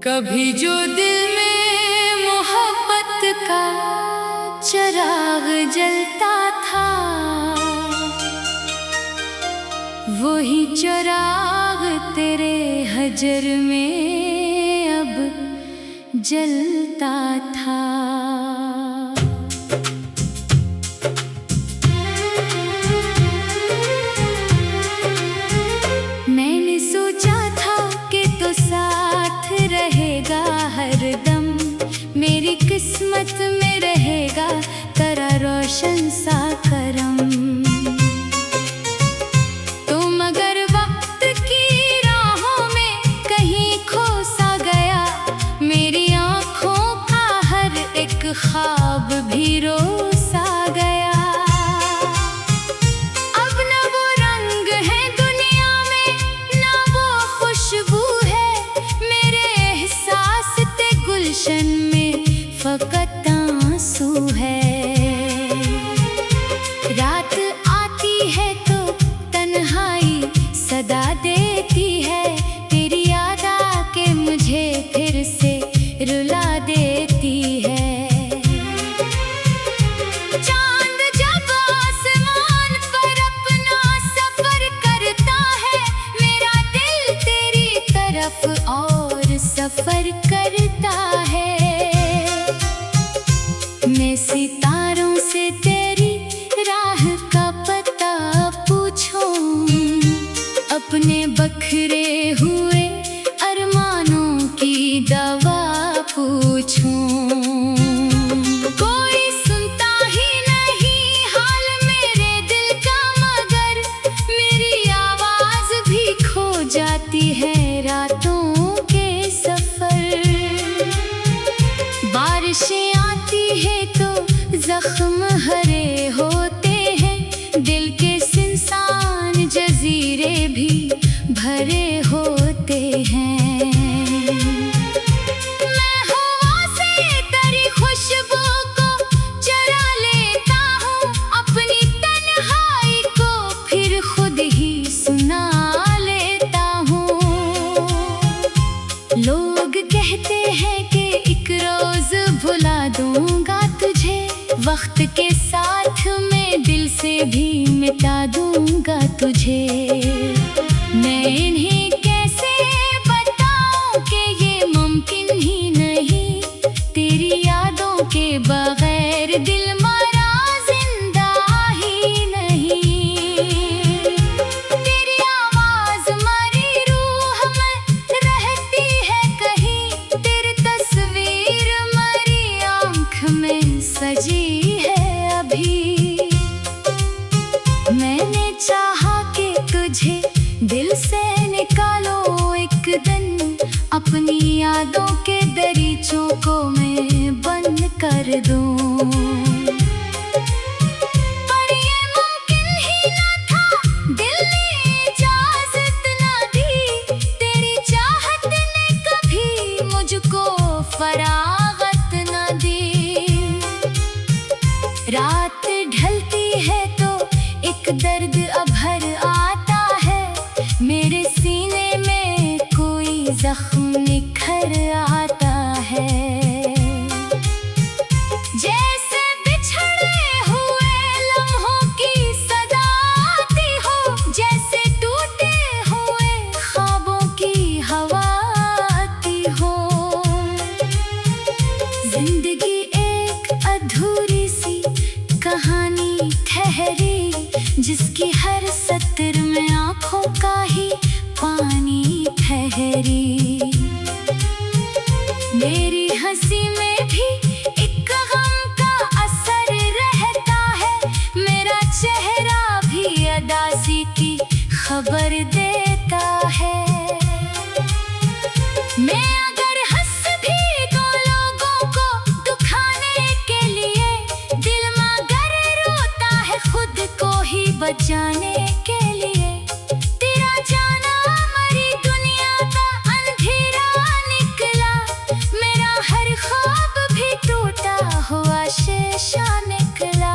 कभी जो दिल में मोहब्बत का चिराग जलता था, वही चिराग तेरे हजर में अब जलता था। मैंने सोचा था कि तो साथ रहेगा हरदम, मेरी किस्मत में रहेगा तेरा रोशन सा करम। तुम अगर वक्त की राहों में कहीं खो सा गया, मेरी आँखों का हर एक ख्वाब भी रो सा गया। अब न वो रंग है दुनिया में, न वो खुशबू है, मेरे एहसास ते गुलशन में फकत आंसू है। रात आती है तो तन्हाई सदा देती है, तेरी याद आके मुझे फिर से रुला देती है। चांद जब आसमान पर अपना सफर करता है, मेरा दिल तेरी तरफ और सफर करता है। मैं सितारों से तेरी राह का पता पूछूं, अपने बखरे हुए अरमानों की दवा पूछूं। कोई सुनता ही नहीं हाल मेरे दिल का, मगर मेरी आवाज भी खो जाती है रातों के सफर। बारिशें आती है तो जख्म हरे होते हैं, दिल के सुनसान जजीरे भी भरे होते हैं। मैं हवा से तेरी खुशबू को चुरा लेता हूँ, अपनी तन्हाई को फिर खुद ही सुना लेता हूँ। लोग कहते हैं कि एक रोज भुला दूंगा तुझे, वक्त के साथ मैं दिल से भी मिटा दूंगा तुझे। मैं इन्हें कैसे बताऊं कि ये मुमकिन ही नहीं, तेरी यादों के बगैर दिल मारा जिंदा ही नहीं। तेरी आवाज मरी रूह में रहती है कहीं, तेरी तस्वीर मरी आँख में सजी है अभी। मैंने चाहा कि तुझे दिल से निकालो एक दिन, अपनी यादों के दरीचों को मैं बंद कर दूं। पर ये मुमकिन ही ना था, दिल ने इजाजत ना दी, तेरी चाहत ने कभी मुझको फरागत ना दी। रात ढलती है तो एक दर्द अभर आता है, मेरे सीने में कोई जख्म निखर आता है। जैसे बिछड़े हुए लम्हों की सदा आती हो, जैसे टूटे हुए ख्वाबों की हवा आती हो। जिंदगी एक अधूरी सी कहानी ठहरी, जिसकी हर सत्र में आँखों का ही पानी ठहरी। मेरी हंसी में भी एक गम का असर रहता है, मेरा चेहरा भी अदासी की खबर देता है। मैं अगर हंस भी दो लोगों को दुखाने के लिए, दिल मगर रोता है खुद को ही बचाने के लिए। तेरा जाना मरी दुनिया का अंधेरा निकला, मेरा हर ख्वाब भी टूटा हुआ शीशा निकला।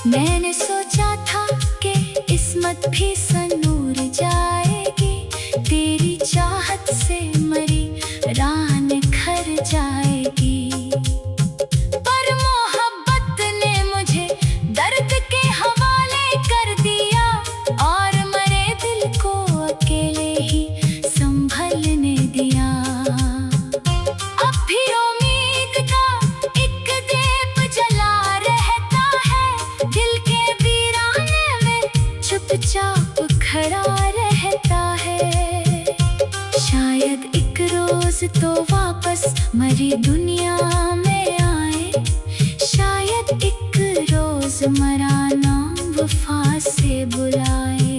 मैंने सोचा था कि इस रहता है। शायद एक रोज तो वापस मरी दुनिया में आए, शायद एक रोज मरा नाम वफा से बुलाए।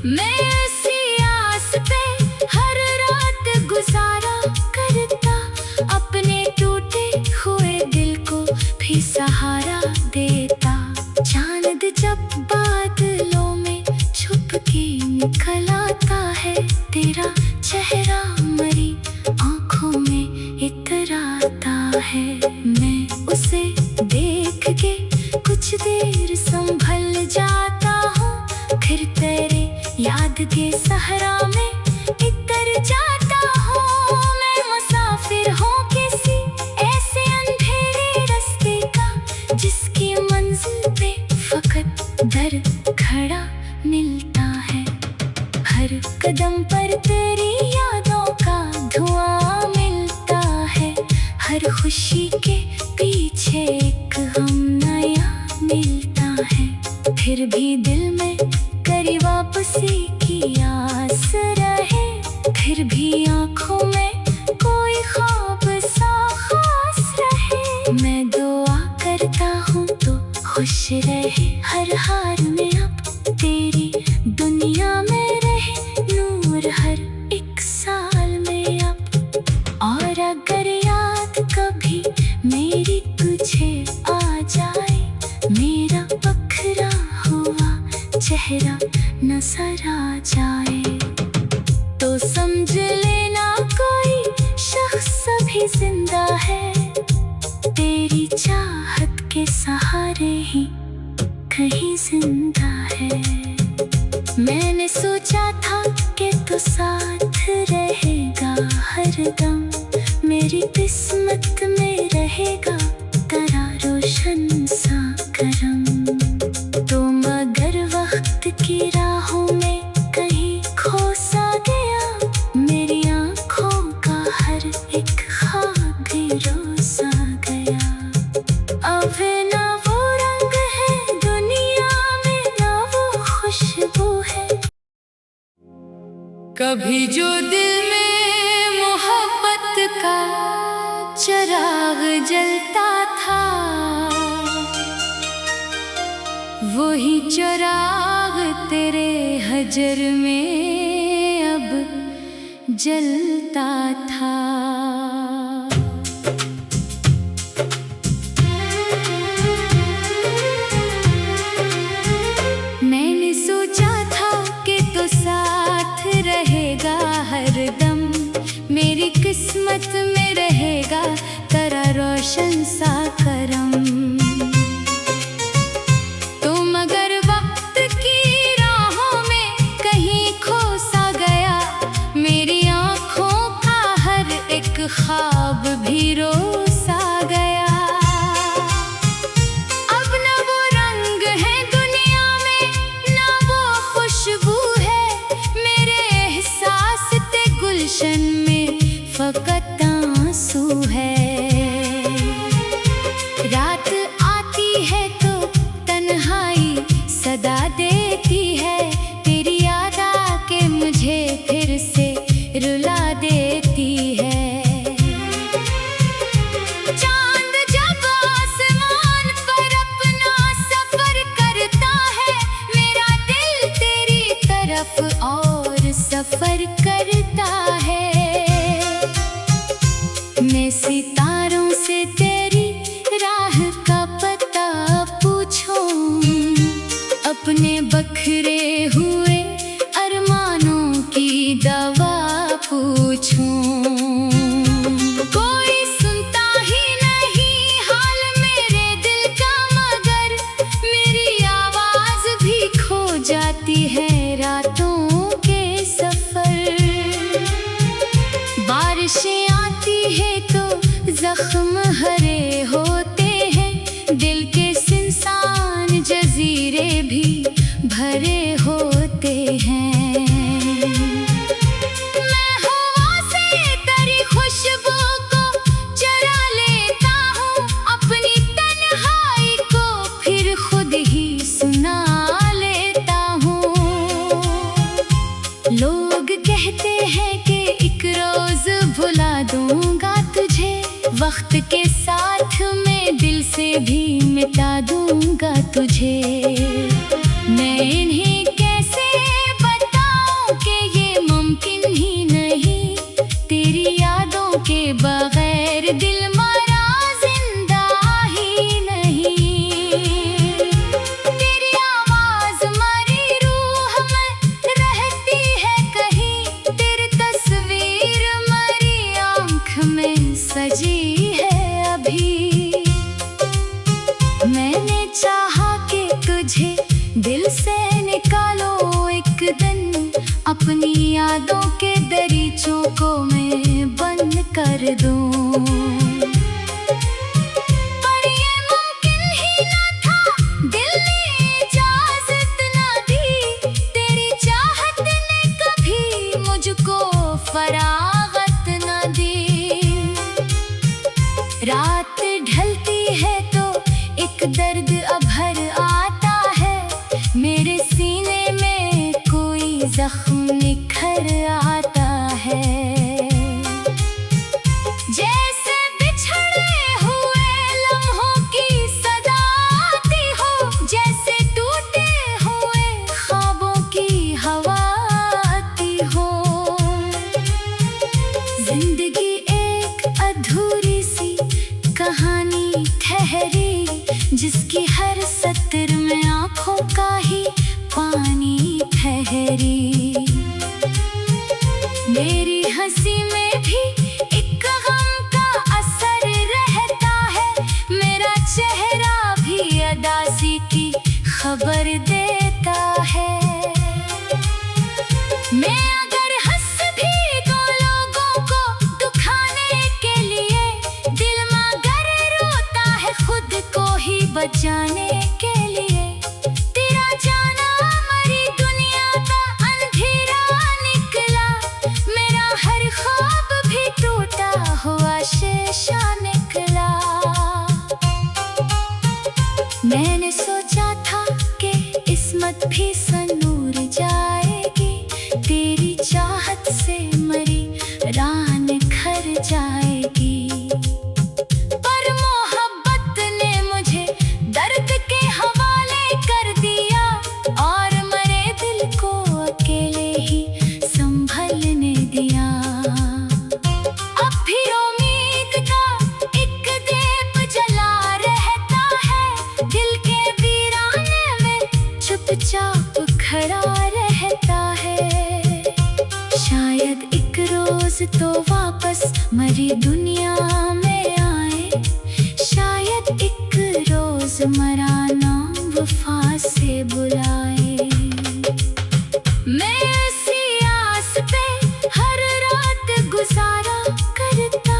मैं ऐसी आस पे हर रात गुजारा करता, अपने टूटे हुए दिल को भी सहारा देता। चांद जब बादलों में छुप के निकल आता है, तेरा चेहरा मरी आंखों में इतराता है। मैं उसे देख के कुछ देर संभल जाता हूँ, फिर तेरे याद के सहरा में इतर जाता हूँ। मैं मुसाफिर हूँ किसी ऐसे अंधेरे रास्ते का, जिसकी मंजिल पे फकत दर खड़ा मिलता है। हर कदम पर तेरी यादों का धुआं मिलता है, हर खुशी के पीछे एक गम नया मिलता है। फिर भी दिल में करी वापसी की आस रहे, फिर भी आंखों में कोई ख्वाब सा खास रहे। मैं दुआ करता हूँ तो खुश रहे हर हाल में, अब तेरी दुनिया में रहे नूर हर एक साल में अब। और अगर याद कभी मेरी तुझे आ जाए, मेरा बखरा हुआ चेहरा नजर आ जाए, तो समझ लेना कोई शख्स अभी जिंदा है। तेरी चाहत के सहारे ही कहीं जिंदा है। मैंने सोचा था कि तू साथ रहेगा हरदम, मेरी किस्मत में रहेगा तेरा रोशन सा करम। तो मगर वक्त की राहों में कहीं खो सा गया, मेरी आंखों का हर एक ख्वाब भी रोसा गया। अब ना वो रंग है दुनिया में, ना वो खुशबू है। कभी जो दिल में मोहब्बत का चिराग जलता था, वही चिराग तेरे हजर में अब जलता था। मैंने सोचा था कि तू साथ रहेगा हरदम, मेरी किस्मत में रहेगा तेरा रोशन सा करम। तो मगर वक्त की राहों में कहीं खो सा गया, मेरी आंखों का हर एक ख्वाब भी रोसा गया। अब न वो रंग है दुनिया में, ना वो खुशबू है, मेरे एहसास ते गुलशन में फकत आंसू है। रात आती है तो तन्हाई सदा देती है, तेरी याद आके मुझे फिर से रुला देती है। चांद जब आसमान पर अपना सफर करता है, मेरा दिल तेरी तरफ और सफर करता है। मैं सितारों से तेरी राह का पता पूछूं, अपने बखरे हुए अरमानों की दवा पूछूं। कोई सुनता ही नहीं हाल मेरे दिल का, मगर मेरी आवाज भी खो जाती है रातों के सफर। कहते हैं कि एक रोज भुला दूंगा तुझे, वक्त के साथ मैं दिल से भी मिटा दूंगा तुझे। मैं इन्हें कैसे बताऊं कि ये मुमकिन ही नहीं, तेरी यादों के बगैर दिल मरा जिंदा ही नहीं। तेरी आवाज मरी रूह में रहती है कहीं, तेरी तस्वीर मरी आंख में सजी है अभी। मैंने चाहा कि तुझे दिल से निकालो एक दिन, अपनी यादों के दरीचों को मैं बंद कर दूं, पर ये मुमकिन ही ना था, दिल ने इजाजत ना दी। तेरी चाहत ने कभी मुझको फरागत ना दी। रात ढलती है तो एक दर्द अभर आता है, मेरे सीने में कोई जख्म निखर आता है। जैसे बिछड़े हुए लम्हों की सदा आती हो, जैसे टूटे हुए ख्वाबों की हवा आती हो। जिंदगी एक अधूरी सी कहानी ठहरी, जिसकी हर सत्र में आंखों का ही पानी ठहरी। मेरी हंसी में भी एक गम का असर रहता है, मेरा चेहरा भी अदासी की खबर देता है। मैं अगर हंस भी तो लोगों को दुखाने के लिए, दिल मगर रोता है खुद को ही बचाने के लिए। तेरा जाना मरी दुनिया का अंधेरा निकला, मेरा हर ख्वाब भी टूटा हुआ शीशा निकला। मैंने सोचा था कि किस्मत भी संूर जाएगी, तेरी चाहत से मरी राह निखर जाएगी। पर मोहब्बत ने मुझे दर्द के हवाले कर दिया, और मरे दिल को अकेले ही संभलने दिया। अब भी उम्मीद का एक दीप जला रहता है, दिल के वीराने में चुपचाप खड़ा रहता है। शायद एक रोज तो वापस मरी दुनिया में आए, शायद एक रोज मरा नाम वफा से बुलाए। मैं इसी आस पे हर रात गुजारा करता,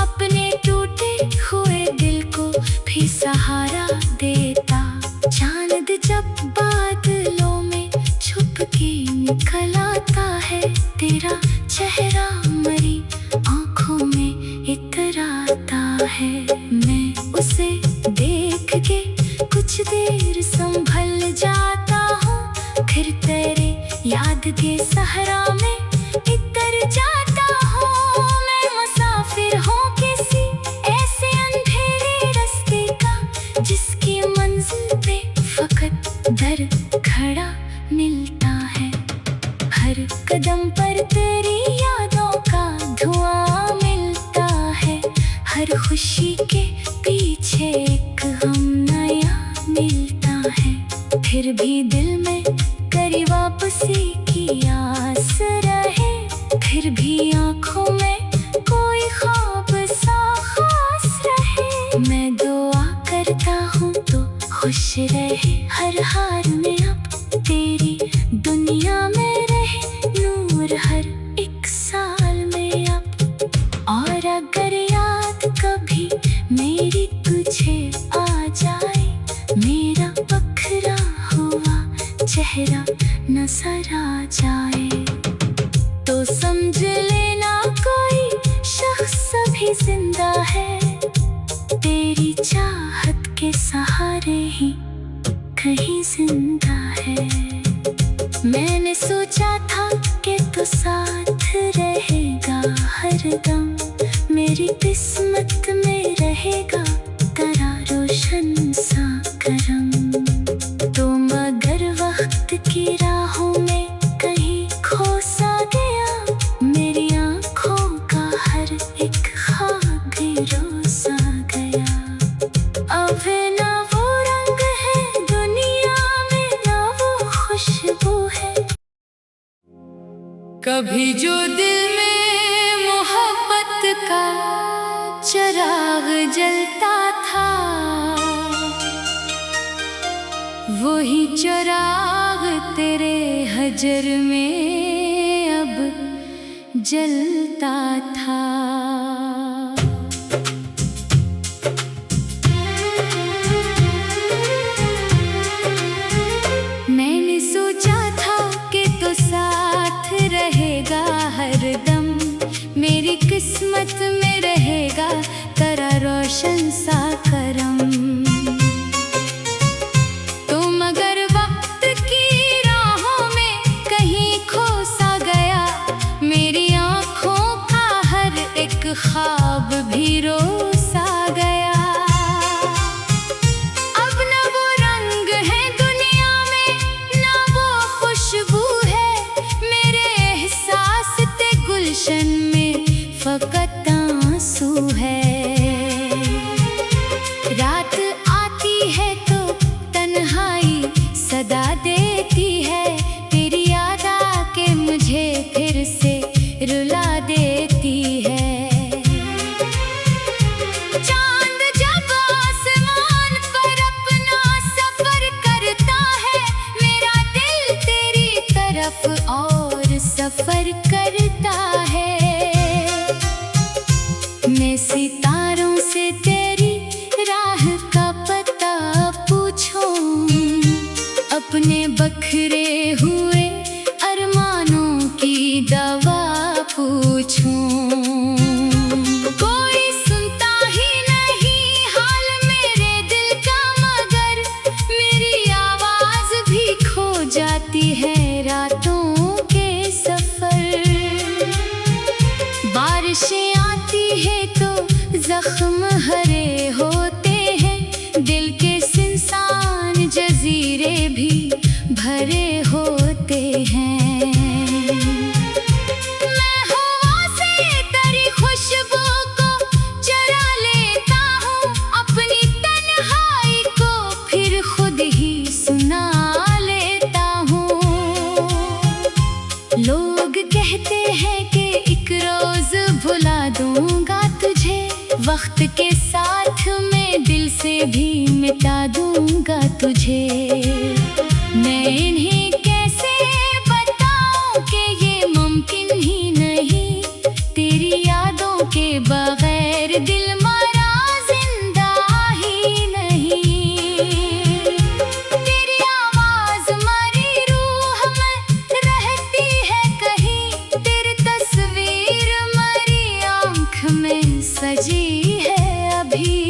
अपने टूटे हुए दिल को भी सहारा देता। चांद जब बादलों में छुप के निकल आता है, तेरा चेहरा मरी आंखों में इतराता है। मैं उसे देख के कुछ देर संभल जाता हूँ, फिर तेरे याद के सहरा में इतर जाता हूँ। मैं मुसाफिर हूँ किसी ऐसे अंधेरे रास्ते का, जिसकी मंजिल पे फकत दर्द खड़ा मिलता है। हर कदम पर तेरी यादों का धुआं मिलता है, हर खुशी के पीछे एक गम नया मिलता है। फिर भी दिल में करी वापसी की आस रहे, फिर भी आंखों में कोई ख्वाब सा खास रहे। मैं दुआ करता हूँ तो खुश रहे हर हाल में, अब तेरी दुनिया में रहे नूर हर एक साल में अब। और अगर याद कभी मेरी तुझे आ जाए, मेरा बखरा हुआ चेहरा नजर आ जाए, तो समझ लेना कोई शख्स अभी जिंदा है। तेरी चाहत के सहारे ही कहीं जिंदा है। मैंने सोचा था कि तू साथ हरदम मेरी किस्मत में रहेगा तेरा रोशन सा करम। तुम अगर वक्त की राहों में कहीं खो सा गया, मेरी आँखों का हर एक ख्वाब भी रोसा गया। अब ना वो रंग है दुनिया में, ना वो खुशबू है। कभी जो दिल में मोहब्बत का चिराग जलता था, वही चिराग तेरे हजर में अब जलता था। मैंने सोचा था कि तो साथ रहेगा हरदम, मेरी किस्मत में रहेगा तेरा रोशन सा करम। तुम अगर वक्त की राहों में कहीं खो सा गया, मेरी आँखों का हर एक ख्वाब भी रोसा गया। अब न वो रंग है दुनिया में, ना वो खुशबू है, मेरे एहसास ते गुलशन में फकत आंसू है। रात आती है तो तन्हाई सदा देती है, तेरी याद आके मुझे फिर से रुला देती है। चांद जब आसमान पर अपना सफर करता है, मेरा दिल तेरी तरफ और सफर करता है। मैं सितारों से तेरी राह का पता पूछूं, अपने बखरे हुए अरमानों की दवा पूछूं। कोई सुनता ही नहीं हाल मेरे दिल का, मगर मेरी आवाज भी खो जाती है रातों के सफर। बारिशें आती है तो जख्म हरे होते हैं, दिल के सुनसान जजीरे भी भरे होते हैं। मैं हवा से तेरी खुशबू को चुरा लेता हूँ, अपनी तन्हाई को फिर खुद ही सुना लेता हूँ। लोग कहते हैं कि एक रोज भुला दूंगा तुझे, वक्त के साथ मैं दिल से भी मिटा दूंगा तुझे। मैं इन्हें कैसे बताऊं कि ये मुमकिन ही नहीं, तेरी यादों के बगैर दिल मारा जिंदा ही नहीं। तेरी आवाज मरी रूह में रहती है कहीं, तेरी तस्वीर मरी आँख में सजी है अभी।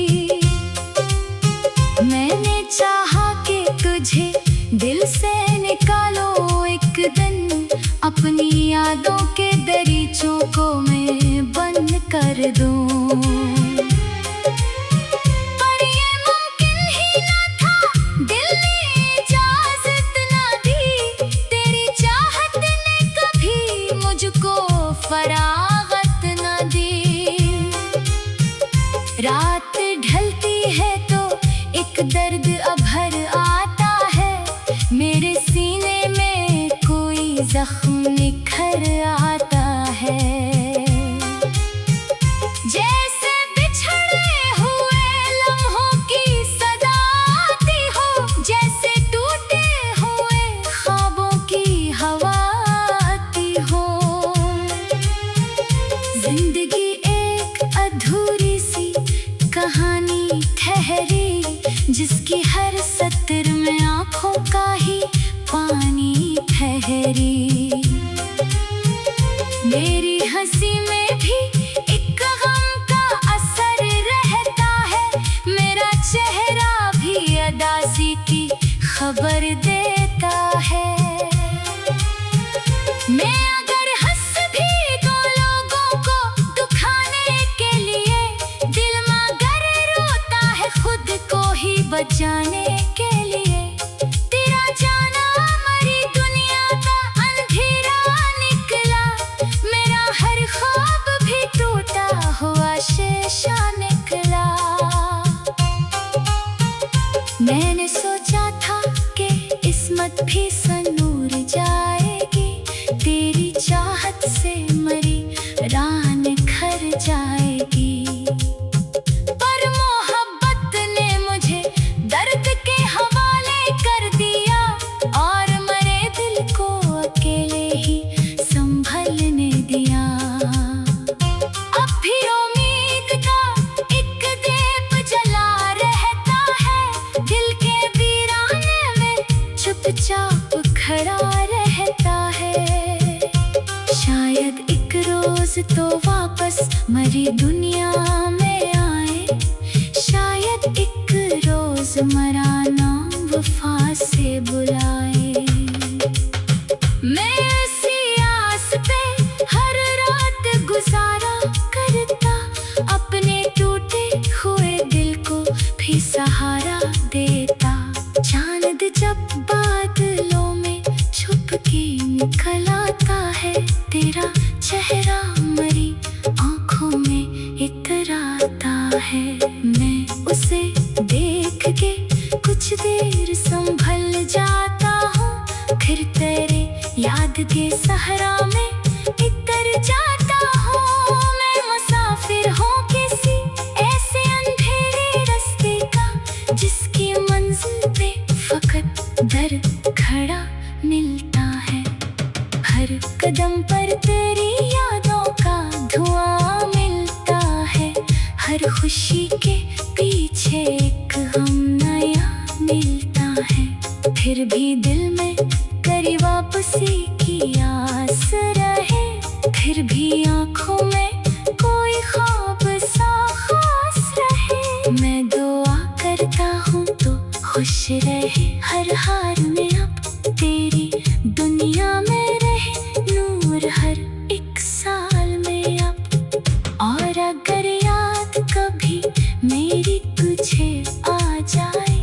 मैंने चाहा कि तुझे दिल से निकालो एक दिन, अपनी यादों के दरीचों को मैं बंद कर दूं। पर ये मुमकिन ही ना था, दिल ने इजाजत ना दी, तेरी चाहत ने कभी मुझको फरागत ना दी। रात ढलती है तो एक दर्द अभर आता है, मेरे सीने में कोई जख्म निखर आता है। जैसे बिछड़े हुए लम्हों की सदा आती हो, जैसे टूटे हुए ख्वाबों की हवा आती हो। जिंदगी एक अधूरी सी कहानी ठहरी, जिसकी हर सत्र में आँखों का ही पानी ठहरी। मेरी हंसी में भी एक गम का असर रहता है, मेरा चेहरा भी अदासी की खबर देता है। मैं अगर हंस भी तो लोगों को दुख ही संभलने दिया। अब भी उम्मीद का एक दीप जला रहता है, दिल के वीराने में चुपचाप खड़ा रहता है। शायद एक रोज तो वापस मरी दुनिया में आए, शायद एक रोज मरा नाम वफा से बुलाए। मैं इसी आस पे हर रात गुजारा करता, अपने टूटे हुए दिल को भी सहारा देता। चांद जब बादलों में छुप के निकल आता है, तेरा चेहरा मरी आंखों में इतराता है। मैं उसे देख के कुछ देर संभल जाता हूँ, फिर तेरे याद के सहरा में इतर जाता हूँ। मैं मुसाफिर हूँ किसी ऐसे अंधेरे रास्ते का, जिसकी मंजिल पे फकत दर्द खड़ा मिलता है। हर कदम पर तेरी यादों का धुआं मिलता है, हर खुशी के पीछे एक गम नया मिलता है। फिर भी दिल में करी वापसी की आस रहे, फिर भी आंखों में कोई ख्वाब सा खास रहे। मैं दुआ करता हूँ तो खुश रहे हर हाल में, अब तेरी दुनिया में रहे नूर हर एक साल में अब। और अगर याद कभी मेरी तुझे आ जाए,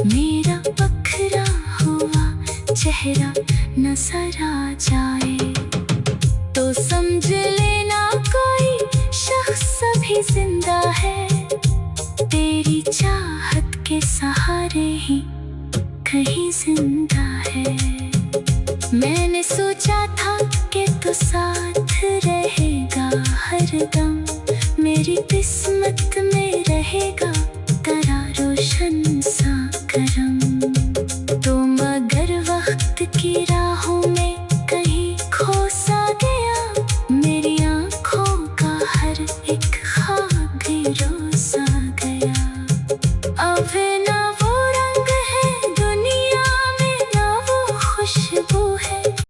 मेरा बखरा हुआ चेहरा नजर आ जाए, तो समझ लेना कोई शख्स अभी जिंदा है। तेरी चाहत के सहारे ही कहीं जिंदा है। मैंने सोचा था कि तू साथ रहेगा हरदम, मेरी किस्मत में रहेगा तेरा रोशन